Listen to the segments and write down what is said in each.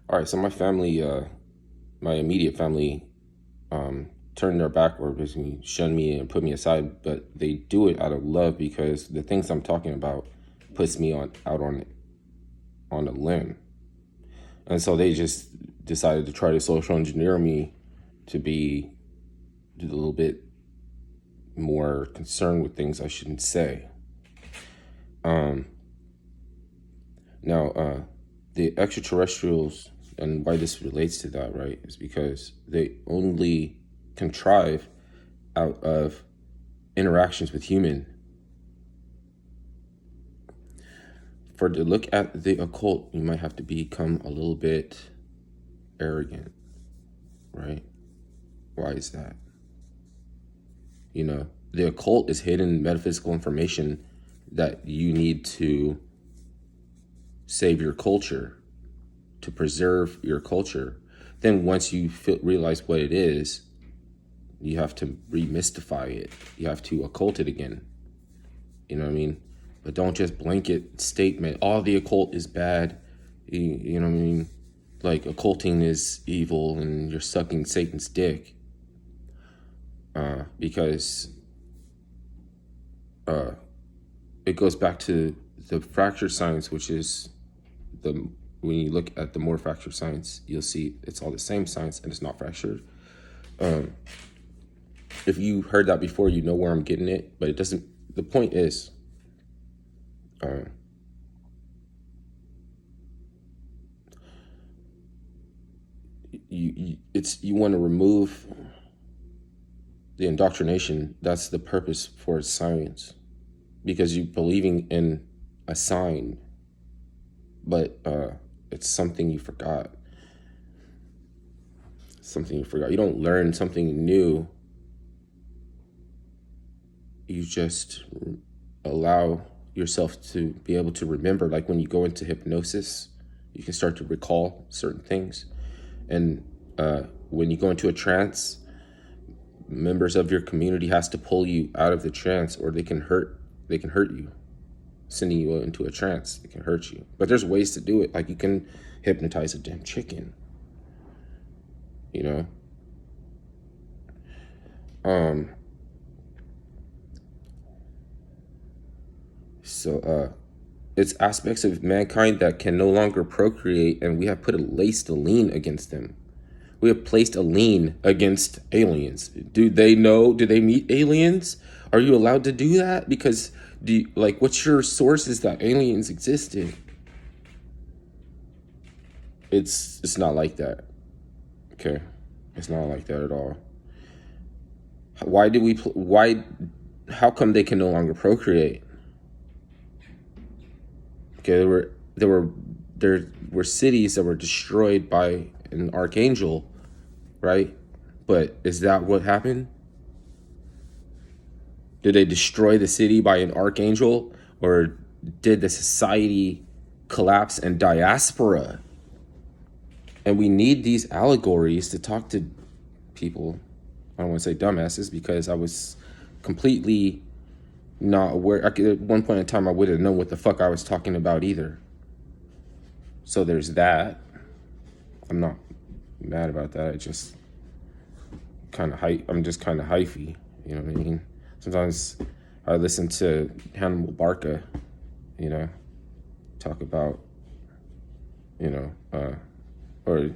All right, so my family, my immediate family, turned their back or basically shunned me and put me aside, but they do it out of love because the things I'm talking about puts me on out on a limb, and so they just decided to try to social engineer me to be a little bit more concerned with things I shouldn't say. Um, now, the extraterrestrials and why this relates to that, right, is because they only contrive out of interactions with human. For to look at the occult, you might have to become a little bit arrogant, right? Why is that? The occult is hidden metaphysical information that you need to save your culture, to preserve your culture. Then once you realize what it is, you have to remystify it. You have to occult it again. You know what I mean? But don't just blanket statement, all the occult is bad. You know what I mean? Like occulting is evil and you're sucking Satan's dick. Because it goes back to the fracture science, which is when you look at the more fracture science, you'll see it's all the same science and it's not fractured. If you heard that before, you know where I'm getting it, but it doesn't. The point is, you want to remove the indoctrination. That's the purpose for science, because you're believing in a sign, but it's something you forgot. Something you forgot. You don't learn something new. You just allow yourself to be able to remember. Like when you go into hypnosis, you can start to recall certain things. And when you go into a trance, members of your community has to pull you out of the trance, or they can hurt you. Sending you into a trance, it can hurt you. But there's ways to do it. Like you can hypnotize a damn chicken. So it's aspects of mankind that can no longer procreate, and we have placed a lien against them. We have placed a lien against aliens. Do they know? Do they meet aliens? Are you allowed to do that? Because what's your sources that aliens existed? It's not like that. Okay, it's not like that at all. How come they can no longer procreate? Okay, there were cities that were destroyed by an archangel, right? But is that what happened? Did they destroy the city by an archangel, or did the society collapse and diaspora? And we need these allegories to talk to people. I don't want to say dumbasses, because I was completely not aware. At one point in time, I wouldn't know what the fuck I was talking about either. So there's that. I'm not mad about that. I just I'm just kind of hyphy. You know what I mean? Sometimes I listen to Hannibal Barca, talk about, or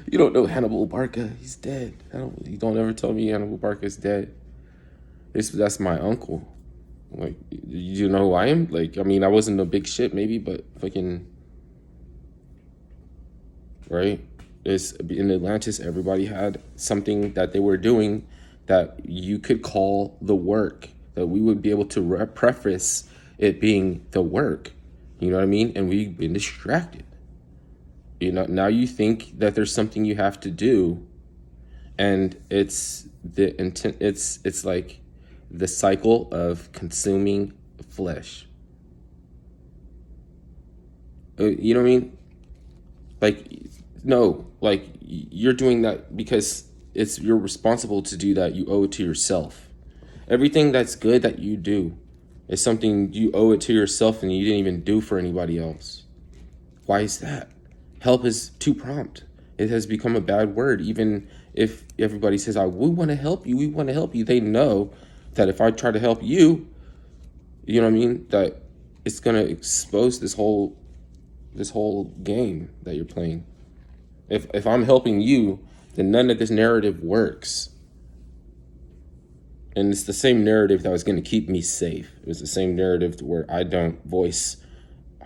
you don't know Hannibal Barca. He's dead. You don't ever tell me Hannibal Barca is dead. That's my uncle. Like, you know who I am? Like, I mean, I wasn't a big shit maybe, but fucking, right? In Atlantis, everybody had something that they were doing that you could call the work, that we would be able to preface it being the work. You know what I mean? And we've been distracted. Now you think that there's something you have to do, and it's the intent. It's like the cycle of consuming flesh. You know what I mean? Like, no, like you're doing that because you're responsible to do that. You owe it to yourself. Everything that's good that you do is something you owe it to yourself, and you didn't even do for anybody else. Why is that? Help is too prompt. It has become a bad word. Even if everybody says, "Oh, we want to help you, we want to help you," they know that if I try to help you, you know what I mean, that it's gonna expose this whole game that you're playing. If I'm helping you, then none of this narrative works. And it's the same narrative that was going to keep me safe. It was the same narrative to where I don't voice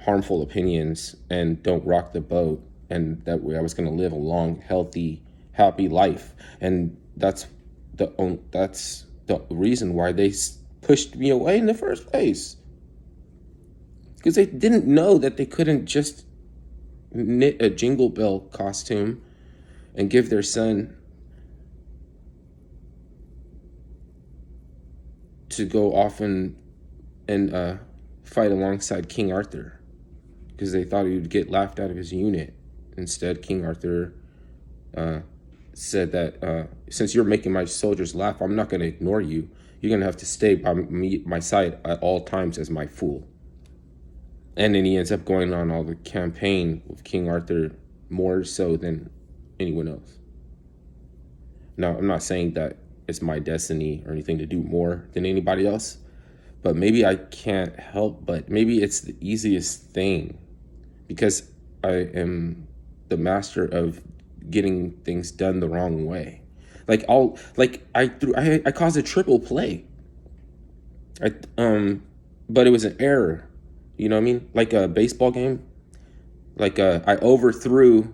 harmful opinions and don't rock the boat. And that way I was going to live a long, healthy, happy life. And that's the reason why they pushed me away in the first place. Because they didn't know that they couldn't just knit a Jingle Bell costume and give their son to go off and fight alongside King Arthur, because they thought he would get laughed out of his unit. Instead, King Arthur said that since you're making my soldiers laugh, I'm not going to ignore you. You're going to have to stay by my side at all times as my fool. And then he ends up going on all the campaign with King Arthur more so than anyone else. Now, I'm not saying that it's my destiny or anything to do more than anybody else, but maybe I can't help, but maybe it's the easiest thing, because I am the master of getting things done the wrong way. I caused a triple play. But it was an error. You know what I mean? Like a baseball game. I overthrew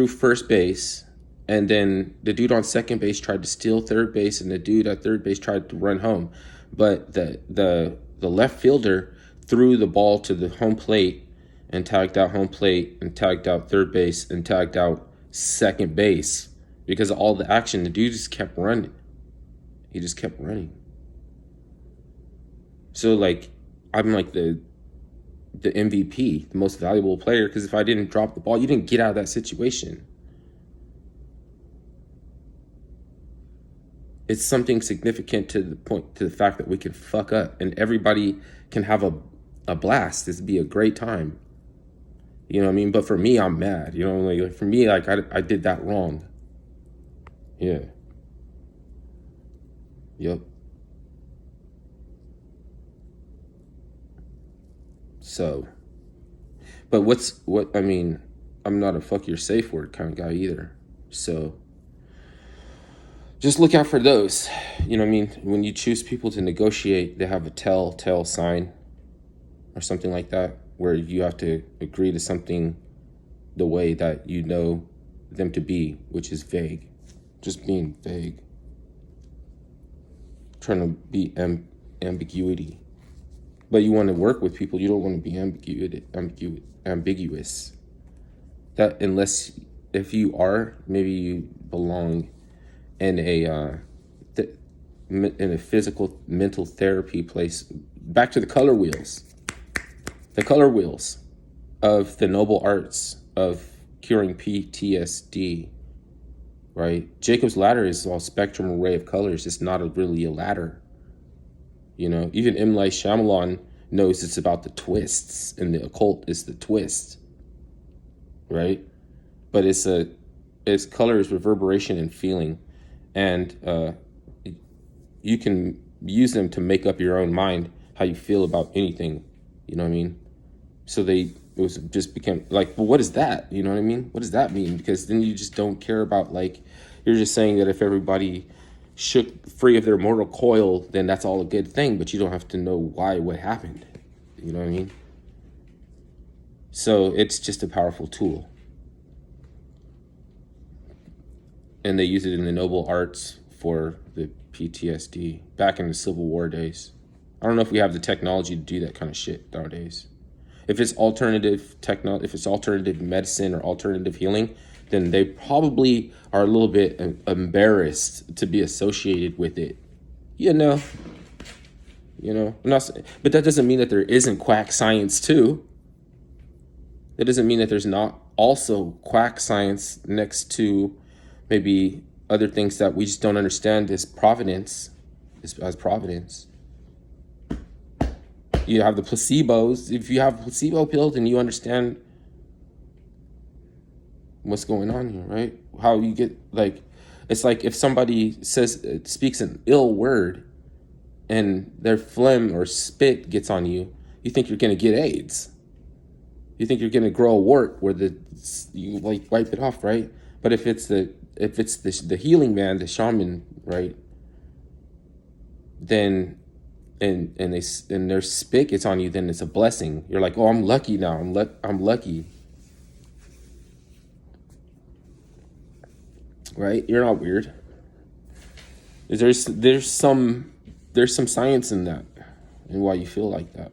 first base, and then the dude on second base tried to steal third base, and the dude at third base tried to run home. But the left fielder threw the ball to the home plate and tagged out home plate and tagged out third base and tagged out second base. Because of all the action, the dude just kept running. He just kept running. So I'm like the MVP, the most valuable player, because if I didn't drop the ball, you didn't get out of that situation. It's something significant to the fact that we can fuck up and everybody can have a blast. This would be a great time. You know what I mean? But for me, I'm mad. You know, for me, I did that wrong. Yeah. Yep. So, but I'm not a fuck your safe word kind of guy either. So just look out for those. You know what I mean? When you choose people to negotiate, they have a telltale sign or something like that, where you have to agree to something the way that you know them to be, which is vague. Just being vague. Trying to be ambiguity. But you want to work with people, you don't want to be ambiguous. That if you are, maybe you belong in a physical mental therapy place. Back to the color wheels of the noble arts of curing PTSD, right? Jacob's ladder is all spectrum array of colors. It's not really a ladder. You know, even M. Night Shyamalan knows it's about the twists, and the occult is the twist, right? But it's color is reverberation and feeling, and you can use them to make up your own mind how you feel about anything. You know what I mean? So just became like, well, what is that? You know what I mean? What does that mean? Because then you just don't care about, you're just saying that if everybody shook free of their mortal coil, then that's all a good thing, but you don't have to know what happened. You know what I mean? So it's just a powerful tool. And they use it in the noble arts for the PTSD back in the Civil War days. I don't know if we have the technology to do that kind of shit nowadays. If it's alternative medicine or alternative healing, then they probably are a little bit embarrassed to be associated with it. You know, but that doesn't mean that there isn't quack science too. That doesn't mean that there's not also quack science next to maybe other things that we just don't understand as Providence. You have the placebos. If you have placebo pills, then you understand what's going on here, right? How you get, like, it's like if somebody speaks an ill word and their phlegm or spit gets on you, you think you're gonna get AIDS. You think you're gonna grow a wart where you like wipe it off, right? But if it's the healing man, the shaman, right? Then and their spit gets on you, then it's a blessing. You're like, oh, I'm lucky now. I'm lucky, right? You're not weird. There's some science in that, and why you feel like that.